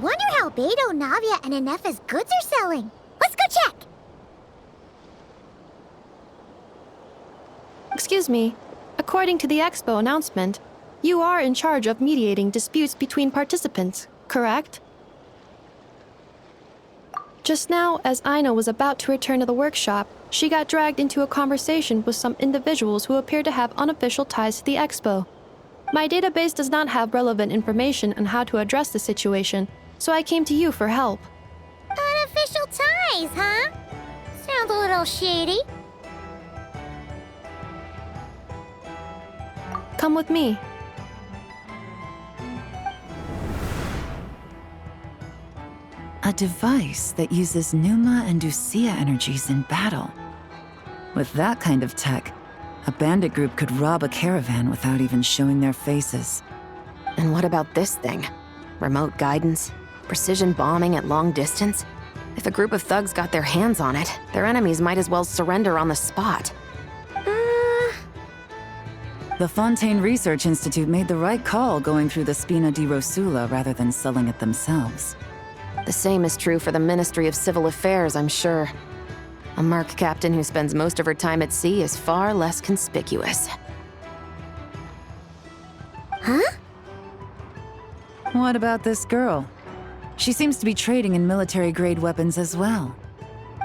wonder how Beto, Navia, and Ineffa's goods are selling. Let's go check! Excuse me. According to the expo announcement, you are in charge of mediating disputes between participants, correct? Just now, as Aino was about to return to the workshop, she got dragged into a conversation with some individuals who appear to have unofficial ties to the expo. My database does not have relevant information on how to address the situation, so I came to you for help. Unofficial ties, huh? Sounds a little shady. Come with me. A device that uses Pneuma and Ducia energies in battle. With that kind of tech, a bandit group could rob a caravan without even showing their faces. And what about this thing? Remote guidance? Precision bombing at long distance? If a group of thugs got their hands on it, their enemies might as well surrender on the spot. The Fontaine Research Institute made the right call going through the Spina di Rosula rather than selling it themselves. The same is true for the Ministry of Civil Affairs, I'm sure. A merc captain who spends most of her time at sea is far less conspicuous. Huh? What about this girl? She seems to be trading in military-grade weapons as well.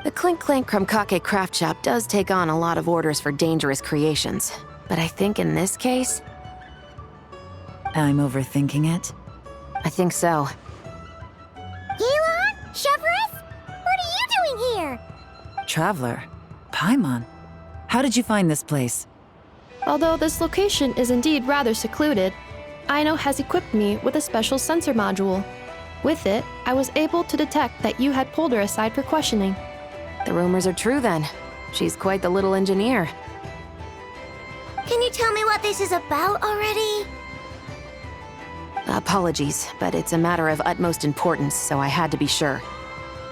The Clink Clank Krumkake craft shop does take on a lot of orders for dangerous creations. But I think in this case... I'm overthinking it. I think so. Yelan? Chevrolet? What are you doing here? Traveler? Paimon? How did you find this place? Although this location is indeed rather secluded, Aino has equipped me with a special sensor module. With it, I was able to detect that you had pulled her aside for questioning. The rumors are true then. She's quite the little engineer. Can you tell me what this is about already? Apologies, but it's a matter of utmost importance, so I had to be sure.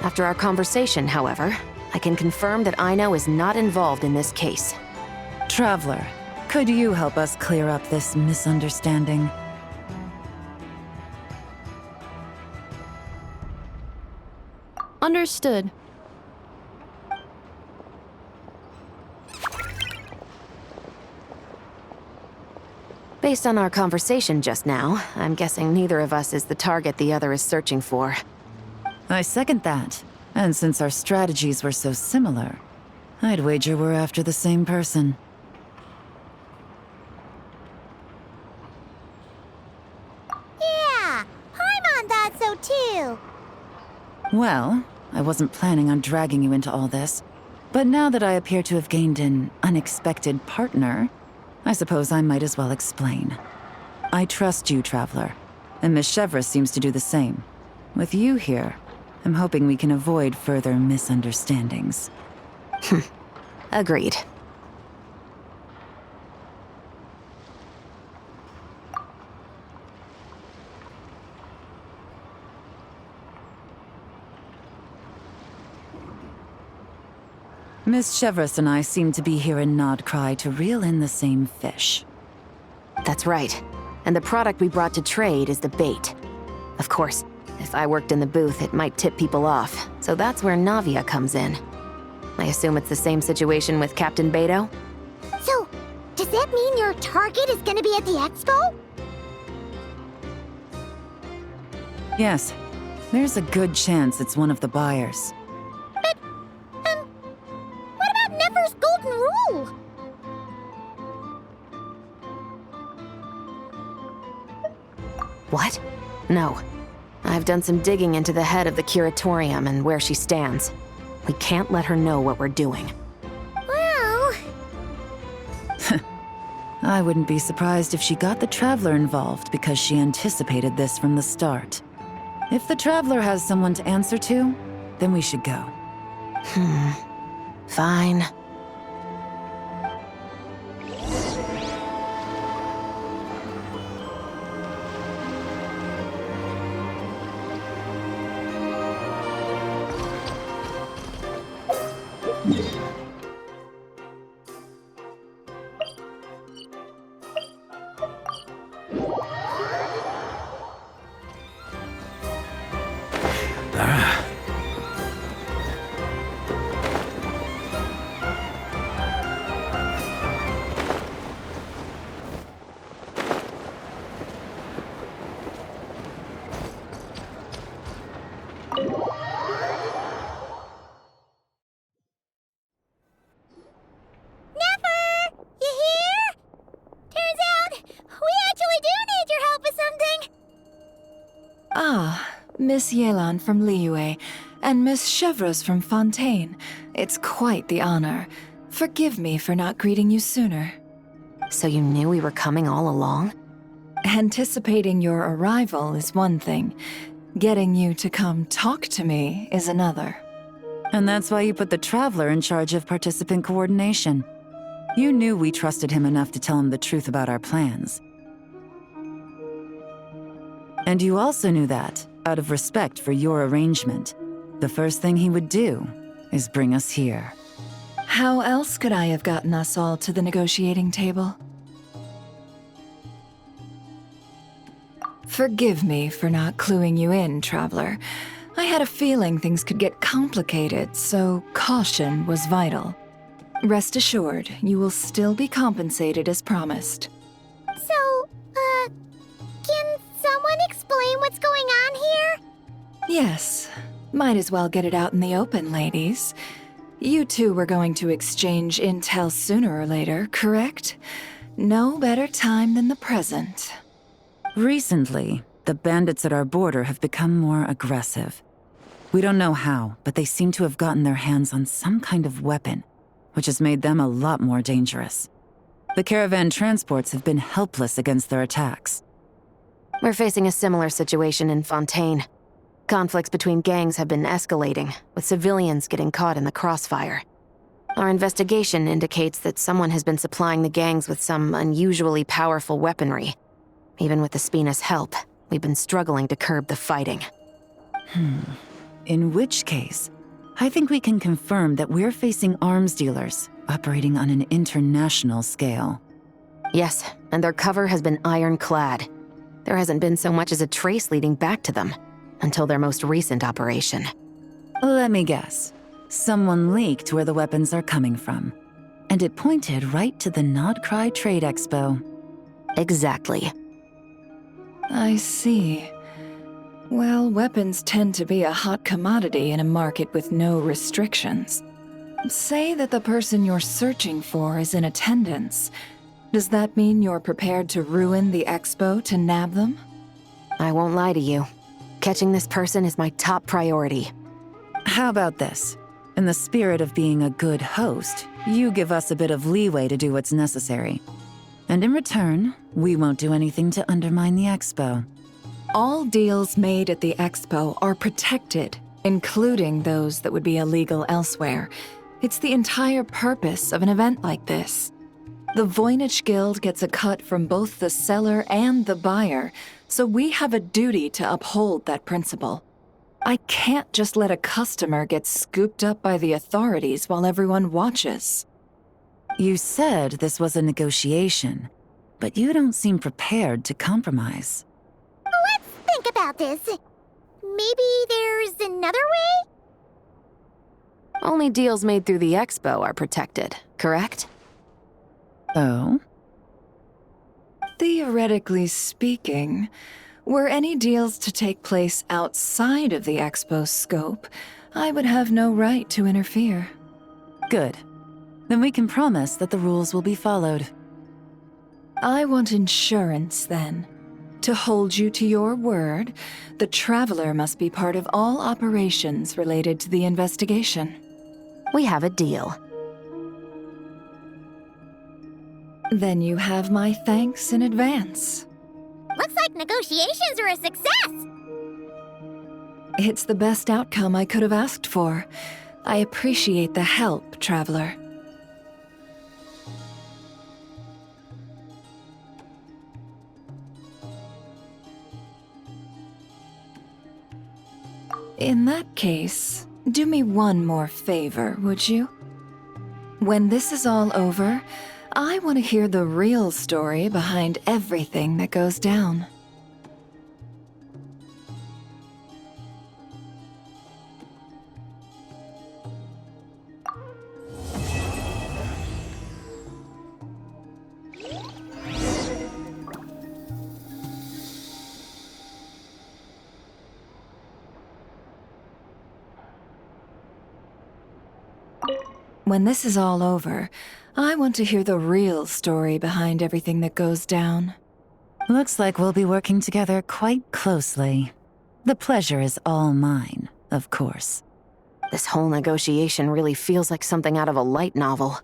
After our conversation, however, I can confirm that Aino is not involved in this case. Traveler, could you help us clear up this misunderstanding? Understood. Based on our conversation just now, I'm guessing neither of us is the target the other is searching for. I second that. And since our strategies were so similar, I'd wager we're after the same person. Yeah, Paimon thought so too. Well, I wasn't planning on dragging you into all this, but now that I appear to have gained an unexpected partner, I suppose I might as well explain. I trust you, Traveler, and Miss Chevrolet seems to do the same. With you here, I'm hoping we can avoid further misunderstandings. Agreed. Miss Chevrolet and I seem to be here in Nodcry to reel in the same fish. That's right. And the product we brought to trade is the bait. Of course, if I worked in the booth, it might tip people off, so that's where Navia comes in. I assume it's the same situation with Captain Beto? So, does that mean your target is gonna be at the expo? Yes, there's a good chance it's one of the buyers. What about Nefer's golden rule? What? No. I've done some digging into the head of the curatorium and where she stands. We can't let her know what we're doing. Well... I wouldn't be surprised if she got the Traveler involved because she anticipated this from the start. If the Traveler has someone to answer to, then we should go. Fine. Miss Yelan from Liyue, and Miss Chevreuse from Fontaine. It's quite the honor. Forgive me for not greeting you sooner. So you knew we were coming all along? Anticipating your arrival is one thing. Getting you to come talk to me is another. And that's why you put the Traveler in charge of participant coordination. You knew we trusted him enough to tell him the truth about our plans. And you also knew that, out of respect for your arrangement, the first thing he would do is bring us here. How else could I have gotten us all to the negotiating table? Forgive me for not cluing you in, Traveler. I had a feeling things could get complicated, so caution was vital. Rest assured, you will still be compensated as promised. So, can someone explain what's going on here? Yes. Might as well get it out in the open, ladies. You two were going to exchange intel sooner or later, correct? No better time than the present. Recently, the bandits at our border have become more aggressive. We don't know how, but they seem to have gotten their hands on some kind of weapon, which has made them a lot more dangerous. The caravan transports have been helpless against their attacks. We're facing a similar situation in Fontaine. Conflicts between gangs have been escalating, with civilians getting caught in the crossfire. Our investigation indicates that someone has been supplying the gangs with some unusually powerful weaponry. Even with the Spina's help, we've been struggling to curb the fighting. In which case, I think we can confirm that we're facing arms dealers operating on an international scale. Yes, and their cover has been ironclad. There hasn't been so much as a trace leading back to them, until their most recent operation. Let me guess. Someone leaked where the weapons are coming from, and it pointed right to the Nodcry Trade Expo. Exactly. I see. Well, weapons tend to be a hot commodity in a market with no restrictions. Say that the person you're searching for is in attendance. Does that mean you're prepared to ruin the expo to nab them? I won't lie to you. Catching this person is my top priority. How about this? In the spirit of being a good host, you give us a bit of leeway to do what's necessary. And in return, we won't do anything to undermine the expo. All deals made at the expo are protected, including those that would be illegal elsewhere. It's the entire purpose of an event like this. The Voynich Guild gets a cut from both the seller and the buyer, so we have a duty to uphold that principle. I can't just let a customer get scooped up by the authorities while everyone watches. You said this was a negotiation, but you don't seem prepared to compromise. Let's think about this. Maybe there's another way? Only deals made through the expo are protected, correct? Oh? Theoretically speaking, were any deals to take place outside of the expo's scope, I would have no right to interfere. Good. Then we can promise that the rules will be followed. I want insurance, then. To hold you to your word, the Traveler must be part of all operations related to the investigation. We have a deal. Then you have my thanks in advance. Looks like negotiations are a success! It's the best outcome I could have asked for. I appreciate the help, Traveler. In that case, do me one more favor, would you? When this is all over, I want to hear the real story behind everything that goes down. When this is all over, I want to hear the real story behind everything that goes down. Looks like we'll be working together quite closely. The pleasure is all mine, of course. This whole negotiation really feels like something out of a light novel.